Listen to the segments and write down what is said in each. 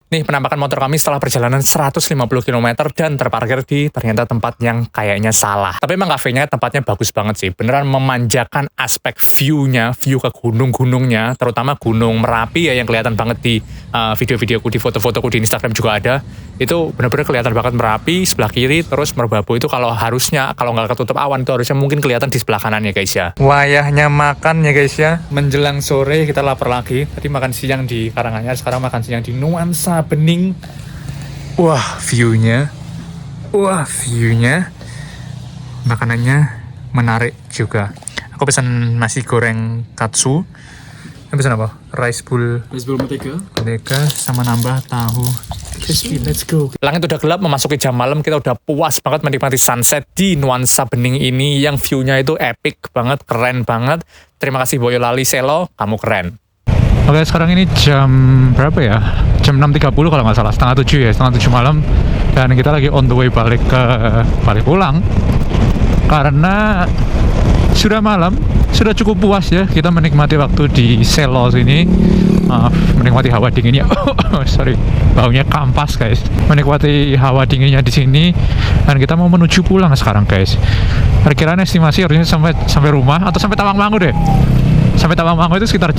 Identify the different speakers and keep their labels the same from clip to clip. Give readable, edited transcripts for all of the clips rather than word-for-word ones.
Speaker 1: Nih penampakan motor kami setelah perjalanan 150 km dan terparkir di ternyata tempat yang kayaknya salah. Tapi emang kafenya tempatnya bagus banget sih. Beneran memanjakan aspek view-nya, view ke gunung-gunungnya, terutama Gunung Merapi ya yang kelihatan banget di video-videoku, di foto-fotoku di Instagram juga ada. Itu bener-bener kelihatan banget Merapi sebelah kiri, terus Merbabu itu kalau nggak ketutup awan itu harusnya mungkin kelihatan di sebelah kanan ya guys ya. Wayahnya makan ya guys ya. Menjelang sore kita lapar lagi. Tadi makan siang di Karanganyar, sekarang makan siang di Nuansa Bening. Wah view-nya. Makanannya menarik juga. Aku pesan nasi goreng katsu. Yang pesan apa? Rice bowl mentega sama nambah tahu. Let's go. Langit udah gelap, memasuki jam malam, kita udah puas banget menikmati sunset di Nuansa Bening ini yang view-nya itu epic banget, keren banget. Terima kasih Boyolali Selo, kamu keren. Oke, sekarang ini jam berapa ya? Jam 6.30 kalau nggak salah, setengah 7 malam. Dan kita lagi on the way balik pulang. Karena sudah malam, sudah cukup puas ya kita menikmati waktu di Selo sini. Menikmati hawa dinginnya. Sorry, baunya kampas guys. Menikmati hawa dinginnya di sini. Dan kita mau menuju pulang sekarang guys. Perkiraan estimasi harusnya sampai rumah atau sampai Tawangmangu deh. Sampai Tawangmangu itu sekitar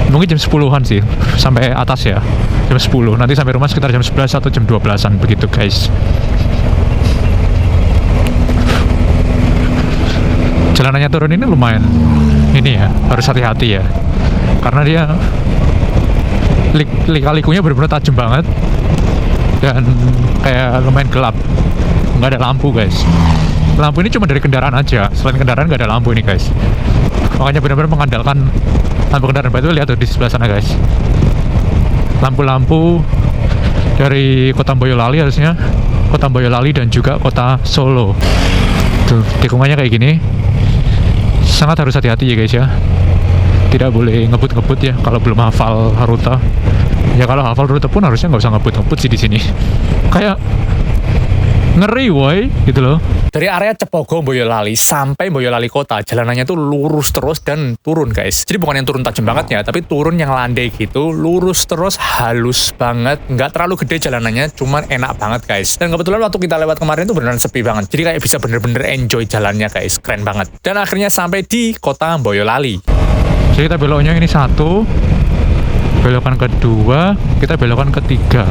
Speaker 1: mungkin jam 10-an sih, sampai atas ya, jam 10. Nanti sampai rumah sekitar jam 11 atau jam 12-an begitu guys. Jalanannya turun ini lumayan, ini ya, harus hati-hati ya, karena dia lika-likunya benar-benar tajam banget dan kayak lumayan gelap, nggak ada lampu guys. Lampu ini cuma dari kendaraan aja, selain kendaraan nggak ada lampu ini guys. Makanya benar-benar mengandalkan lampu kendaraan batu. Lihat tuh di sebelah sana guys, lampu-lampu dari kota Boyolali, harusnya kota Boyolali dan juga kota Solo. Tuh tikungannya kayak gini, sangat harus hati-hati ya guys ya. Tidak boleh ngebut-ngebut ya kalau belum hafal rute. Ya kalau hafal rute pun harusnya nggak usah ngebut-ngebut sih di sini. Kayak ngeri woi gitu loh. Dari area Cepogo Boyolali sampai Boyolali kota, jalanannya tuh lurus terus dan turun guys. Jadi bukan yang turun tajam banget ya, tapi turun yang landai gitu, lurus terus, halus banget, nggak terlalu gede jalanannya, cuman enak banget guys. Dan kebetulan waktu kita lewat kemarin tuh beneran sepi banget, jadi kayak bisa bener-bener enjoy jalannya guys, keren banget. Dan akhirnya sampai di kota Boyolali. Jadi kita beloknya ini satu, belokan kedua, kita belokan ketiga,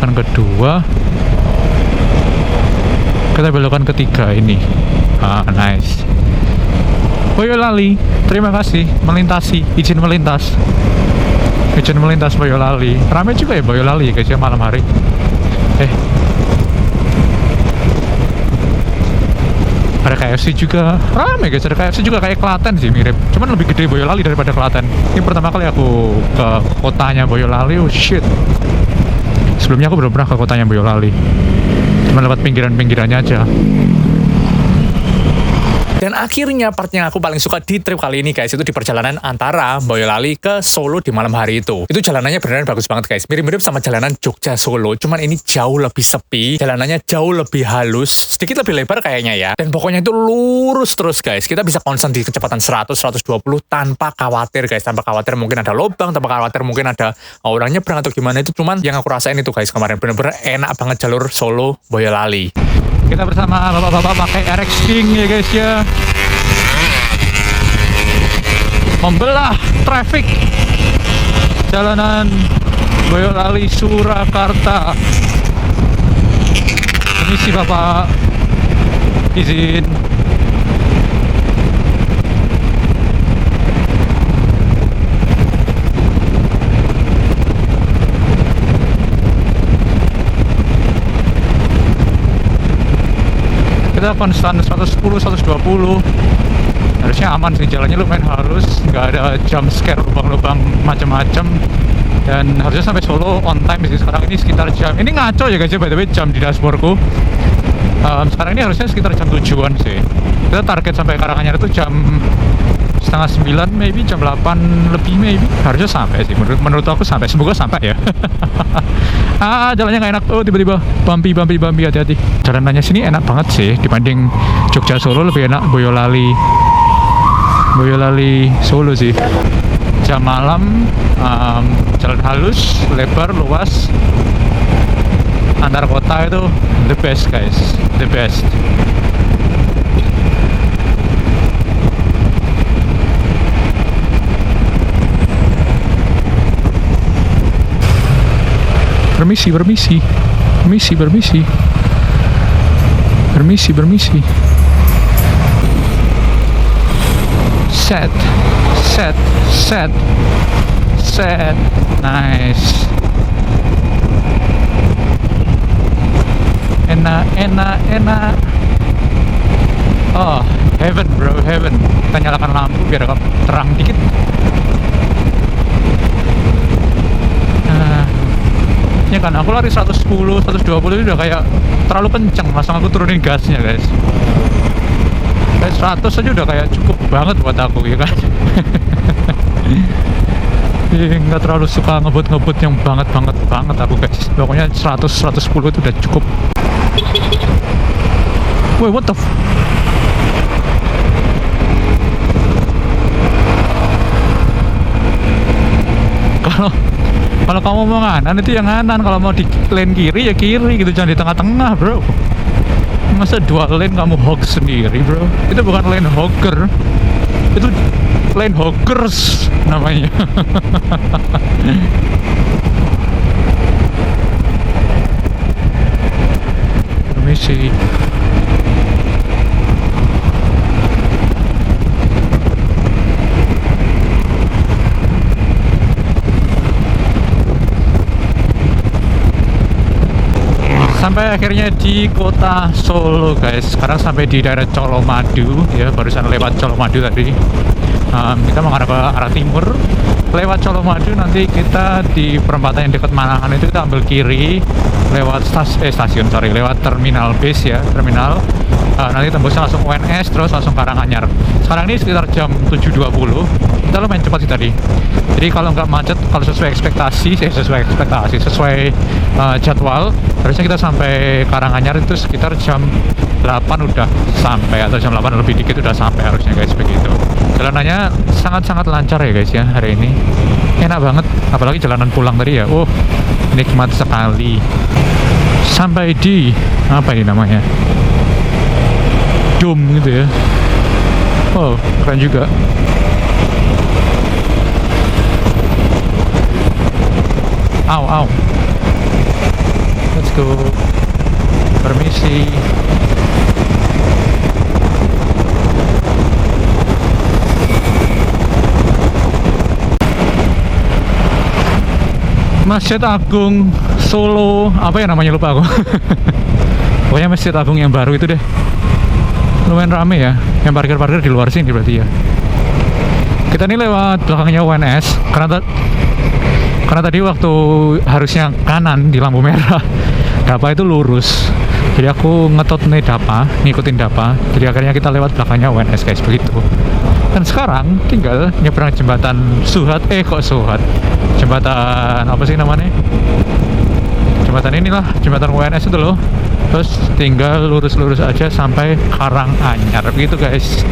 Speaker 1: kan kedua. Kita belokan ketiga ini. Nice. Boyolali, terima kasih melintasi, izin melintas Boyolali. Ramai juga ya Boyolali guys ya malam hari. Ada KFC juga, ramai guys. Ada KFC juga kayak Klaten sih, mirip. Cuman lebih gede Boyolali daripada Klaten. Ini pertama kali aku ke kotanya Boyolali. Oh shit. Sebelumnya aku belum pernah ke kotanya Boyolali. Cuma lewat pinggiran-pinggirannya aja. Dan akhirnya part yang aku paling suka di trip kali ini guys, itu di perjalanan antara Boyolali ke Solo di malam hari itu. Itu jalanannya beneran bagus banget guys. Mirip-mirip sama jalanan Jogja Solo, cuman ini jauh lebih sepi, jalanannya jauh lebih halus, sedikit lebih lebar kayaknya ya. Dan pokoknya itu lurus terus guys. Kita bisa konsen di kecepatan 100-120 tanpa khawatir guys, tanpa khawatir mungkin ada lubang, tanpa khawatir mungkin ada orang nyebrang atau gimana. Itu cuman yang aku rasain itu guys kemarin, bener-bener enak banget jalur Solo Boyolali. Kita bersama bapak-bapak pakai RX King ya guys ya, membelah traffic jalanan Boyolali Surakarta. Ini si bapak, izin. Kita konstan 110-120, harusnya aman sih, jalannya lumayan halus, nggak ada jump scare, lubang-lubang macam-macam, dan harusnya sampai Solo on time sih. Sekarang ini sekitar jam, ini ngaco ya guys ya by the way jam di dashboardku. Sekarang ini harusnya sekitar jam 7-an sih. Kita target sampai Karanganyar itu jam 8:30 maybe, jam 8 lebih maybe. Harusnya sampai sih, menurut aku sampai, semoga sampai ya. Jalannya nggak enak. Oh tiba-tiba bumpy, hati-hati. Jalanannya sini enak banget sih, dibanding Jogja Solo lebih enak Boyolali Solo sih. jam malam, jalan halus, lebar, luas, antar kota itu the best guys, the best. Permisi, permisi, permisi, permisi, permisi, permisi. Set, set, set, set, nice. Enak, enak, enak. Oh, heaven bro, heaven. Kita nyalakan lampu biar agak terang dikit. Ya kan, aku lari 110, 120 itu udah kayak terlalu kenceng, langsung aku turunin gasnya guys. Kayak 100 aja udah kayak cukup banget buat aku, ya kan. Nggak terlalu suka ngebut-ngebut yang banget aku guys. Pokoknya 100, 110 itu udah cukup. Wait, what the Kalau kamu mau nganan itu yang nganan, kalau mau di lane kiri ya kiri gitu, jangan di tengah-tengah bro. Masa dua lane kamu hog sendiri bro? Itu bukan lane hogger, itu lane hoggers namanya. Permisi. Sampai akhirnya di kota Solo guys. Sekarang sampai di daerah Colomadu ya, barusan lewat Colomadu tadi. Kita mengarah ke arah timur, lewat Colomadu, nanti kita di perempatan yang dekat Manahan itu kita ambil kiri lewat lewat terminal base ya, terminal. Nanti tembusnya langsung UNS, terus langsung Karanganyar. Sekarang ini sekitar jam 7.20, kita lumayan cepat sih tadi. Jadi kalau nggak macet, kalau sesuai jadwal, harusnya kita sampai Karanganyar itu sekitar jam 8 udah sampai, atau jam 8 lebih dikit udah sampai harusnya guys, begitu. Jalanannya sangat-sangat lancar ya guys ya hari ini, enak banget, apalagi jalanan pulang tadi ya, nikmat sekali. Sampai di apa ini namanya, Dome gitu ya. Oh, keren juga. Au. Let's go. Permisi. Masjid Agung Solo, apa ya namanya, lupa aku. Pokoknya Masjid Agung yang baru itu deh. Lumayan rame ya, yang parkir-parkir di luar sini berarti ya. Kita ini lewat belakangnya UNS, karena tadi waktu harusnya kanan di lampu merah, Dapa itu lurus. Jadi aku ngetot nih Dapa, ngikutin Dapa. Jadi akhirnya kita lewat belakangnya UNS guys, begitu. Dan sekarang tinggal nyebrang jembatan Suhat, jembatan apa sih namanya? Jembatan inilah, jembatan UNS itu loh. Terus tinggal lurus-lurus aja sampai Karanganyar gitu guys.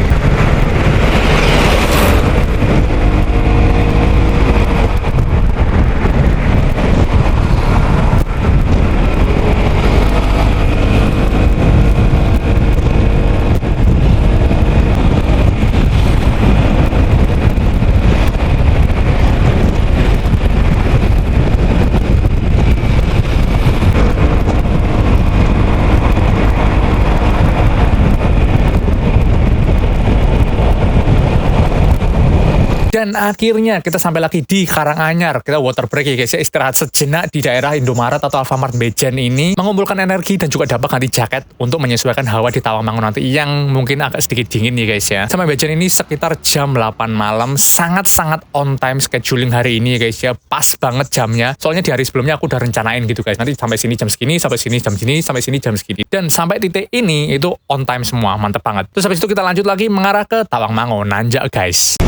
Speaker 1: Dan akhirnya kita sampai lagi di Karanganyar. Kita water break ya guys ya, istirahat sejenak di daerah Indomaret atau Alfamart Bejen ini, mengumpulkan energi dan juga dapat ganti jaket untuk menyesuaikan hawa di Tawangmangu nanti yang mungkin agak sedikit dingin nih guys ya. Sampai Bejen ini sekitar jam 8 malam, sangat-sangat on time scheduling hari ini ya guys ya, pas banget jamnya. Soalnya di hari sebelumnya aku udah rencanain gitu guys, nanti sampai sini jam segini, sampai sini jam segini, sampai sini jam segini. Dan sampai titik ini itu on time semua, mantep banget. Terus habis itu kita lanjut lagi mengarah ke Tawangmangu, nanjak guys.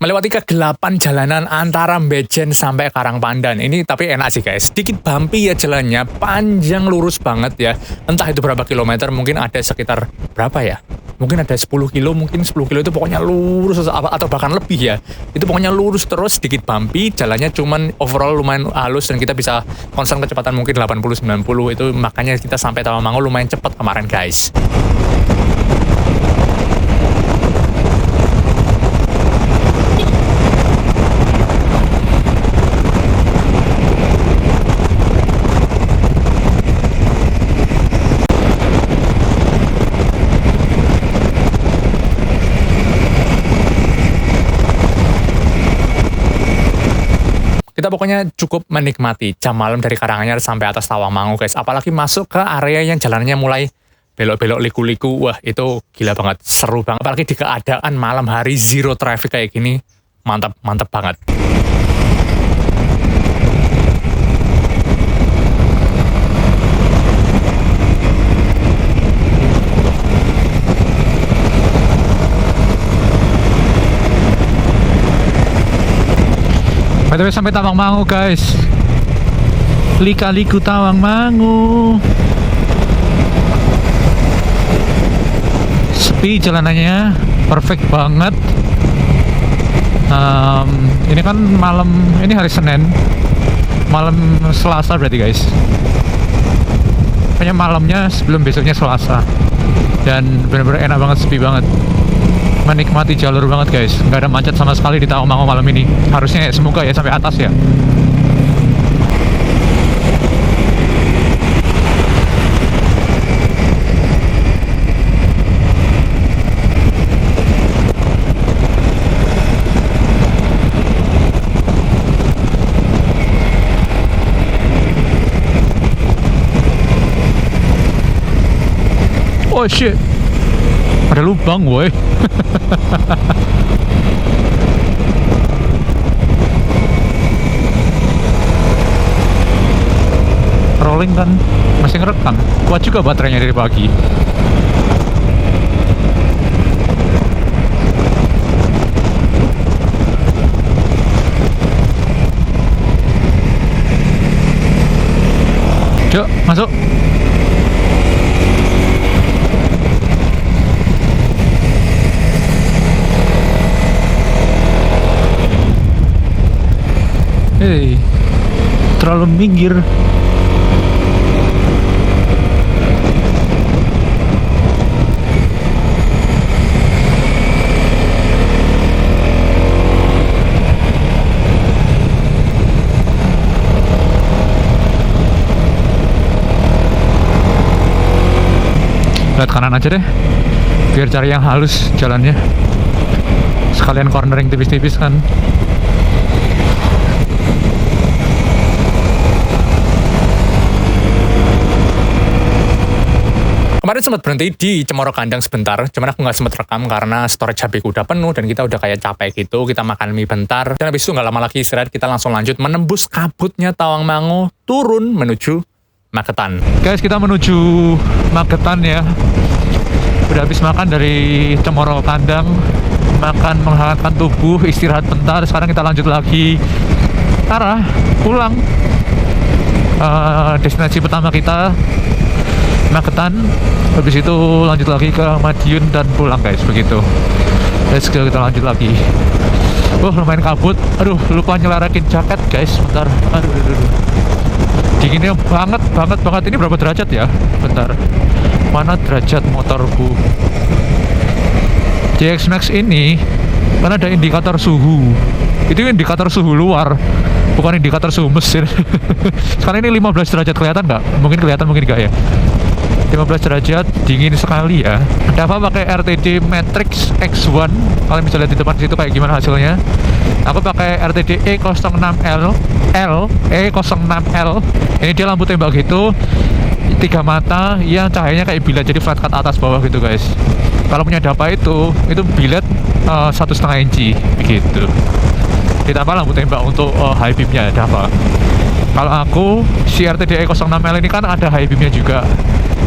Speaker 1: melewati kegelapan jalanan antara Mbejen sampai Karangpandan. Ini tapi enak sih guys, sedikit bumpy ya jalannya, panjang lurus banget ya. Entah itu berapa kilometer, mungkin ada sekitar berapa ya? Mungkin ada 10 kilo, mungkin 10 kilo itu pokoknya lurus atau bahkan lebih ya. Itu pokoknya lurus terus, sedikit bumpy, jalannya cuman overall lumayan halus dan kita bisa konstan kecepatan mungkin 80-90 itu, makanya kita sampai Tawangmangu lumayan cepat kemarin guys. Kita pokoknya cukup menikmati jam malam dari Karanganyar sampai atas Tawangmangu guys. Apalagi masuk ke area yang jalannya mulai belok-belok liku-liku. Wah itu gila banget, seru banget. Apalagi di keadaan malam hari zero traffic kayak gini. Mantap, mantap banget. Btw sampai Tawangmangu guys, lika-liku Tawangmangu, sepi jalanannya, perfect banget. Ini kan malam, ini hari Senin, malam Selasa berarti guys. Pokoknya malamnya sebelum besoknya Selasa, dan benar-benar enak banget, sepi banget. Menikmati jalur banget guys, nggak ada macet sama sekali di Tawangmangu malam ini. Harusnya ya, semoga ya sampai atas ya. Oh shit, ada lubang woi. Rolling kan masih ngerekam, kuat juga baterainya dari pagi. Yuk masuk. Hei, terlalu minggir. Lihat kanan aja deh, biar cari yang halus jalannya. Sekalian cornering tipis-tipis kan. Kemarin sempat berhenti di Cemoro Kandang sebentar, cuman aku nggak sempat rekam karena storage HP ku udah penuh dan kita udah kayak capek gitu. Kita makan mie bentar dan habis itu nggak lama lagi istirahat, kita langsung lanjut menembus kabutnya Tawangmangu, turun menuju Magetan. Guys, kita menuju Magetan ya. Udah habis makan dari Cemoro Kandang, makan menghangatkan tubuh, istirahat bentar. Sekarang kita lanjut lagi arah pulang. Destinasi pertama kita Magetan, habis itu lanjut lagi ke Madiun dan pulang guys, begitu. Let's go, kita lanjut lagi. Lumayan kabut. Aduh, lupa nyelarakin jaket guys, bentar. Aduh. Dinginnya banget. Ini berapa derajat ya? Bentar. Mana derajat motorku? JX Max ini kan ada indikator suhu. Itu indikator suhu luar, bukan indikator suhu mesin. Sekarang ini 15 derajat, kelihatan nggak? Mungkin kelihatan, mungkin nggak ya. 15 derajat, dingin sekali ya. Dava pakai RTD Matrix X1. Kalian bisa lihat di depan situ kayak gimana hasilnya. Aku pakai RTD E06L. E06L. Ini dia lampu tembak gitu, 3 mata yang cahayanya kayak bilet, jadi flat cut atas bawah gitu guys. Kalau punya Dava itu bilet 1,5 inci begitu. Ditambah lampu tembak untuk high beamnya Dava. Kalau aku si RTD E06L ini kan ada high beamnya juga.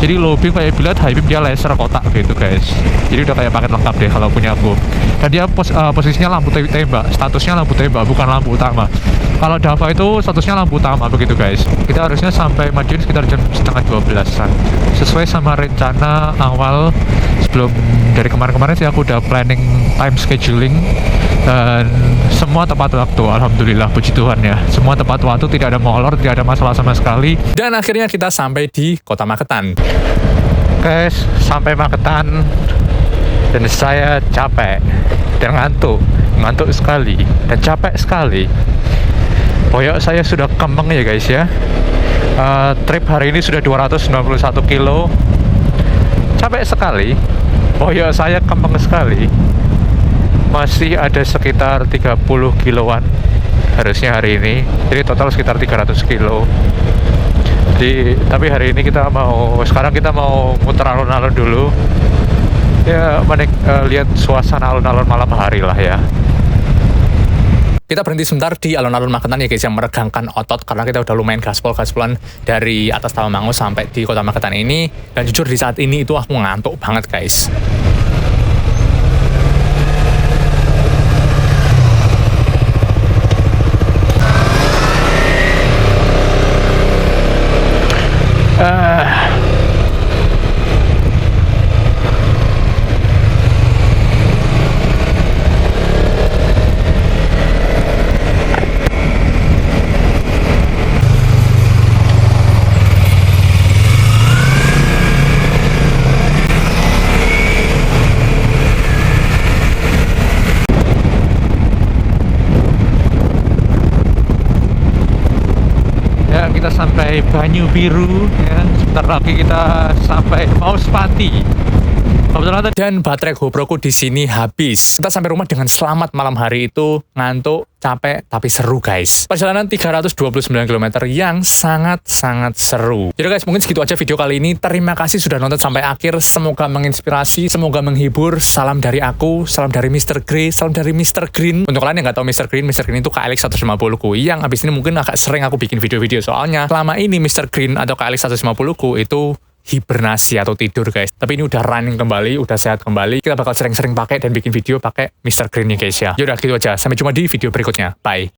Speaker 1: Jadi low beam kayak billiard, high beam dia laser kotak gitu guys. Jadi udah kayak paket lengkap deh kalau punya aku. Dan dia posisinya lampu tembak, statusnya lampu tembak bukan lampu utama. Kalau Dava itu statusnya lampu utama begitu guys. Kita harusnya sampai Madiun sekitar jam setengah 12-an. Sesuai sama rencana awal sebelum dari kemarin-kemarin sih aku udah planning time scheduling dan semua tepat waktu. Alhamdulillah, puji Tuhan ya. Semua tepat waktu, tidak ada molor, tidak ada masalah sama sekali. Dan akhirnya kita sampai di Kota Magetan. Guys, sampai Magetan dan saya capek dan ngantuk sekali dan capek sekali. Boyok saya sudah kembang ya guys ya. Trip hari ini sudah 291 kilo. Capek sekali. Boyok saya kembang sekali. Masih ada sekitar 30 kiloan harusnya hari ini. Jadi total sekitar 300 kilo. Tapi hari ini sekarang kita mau muter alun-alun dulu. Ya, lihat suasana alun-alun malam hari lah ya. Kita berhenti sebentar di alun-alun Magetan ya guys, yang meregangkan otot karena kita udah lumayan gaspolan dari atas Tawangmangu sampai di Kota Magetan ini. Dan jujur di saat ini itu aku ngantuk banget guys. Kita sampai Banyu Biru ya. Sebentar lagi kita sampai Mauspati. Dan baterai GoProku di sini habis. Kita sampai rumah dengan selamat malam hari itu, ngantuk, capek, tapi seru guys. Perjalanan 329 km yang sangat-sangat seru. Jadi guys, mungkin segitu aja video kali ini. Terima kasih sudah nonton sampai akhir. Semoga menginspirasi, semoga menghibur. Salam dari aku, salam dari Mr. Grey, salam dari Mr. Green. Untuk kalian yang nggak tahu Mr. Green itu KLX 150 ku yang abis ini mungkin agak sering aku bikin video-video. Soalnya selama ini Mr. Green atau KLX 150 ku itu hibernasi atau tidur guys. Tapi ini udah running kembali, udah sehat kembali. Kita bakal sering-sering pakai dan bikin video pakai Mr. Green nih guys ya. Yaudah gitu aja. Sampai jumpa di video berikutnya. Bye.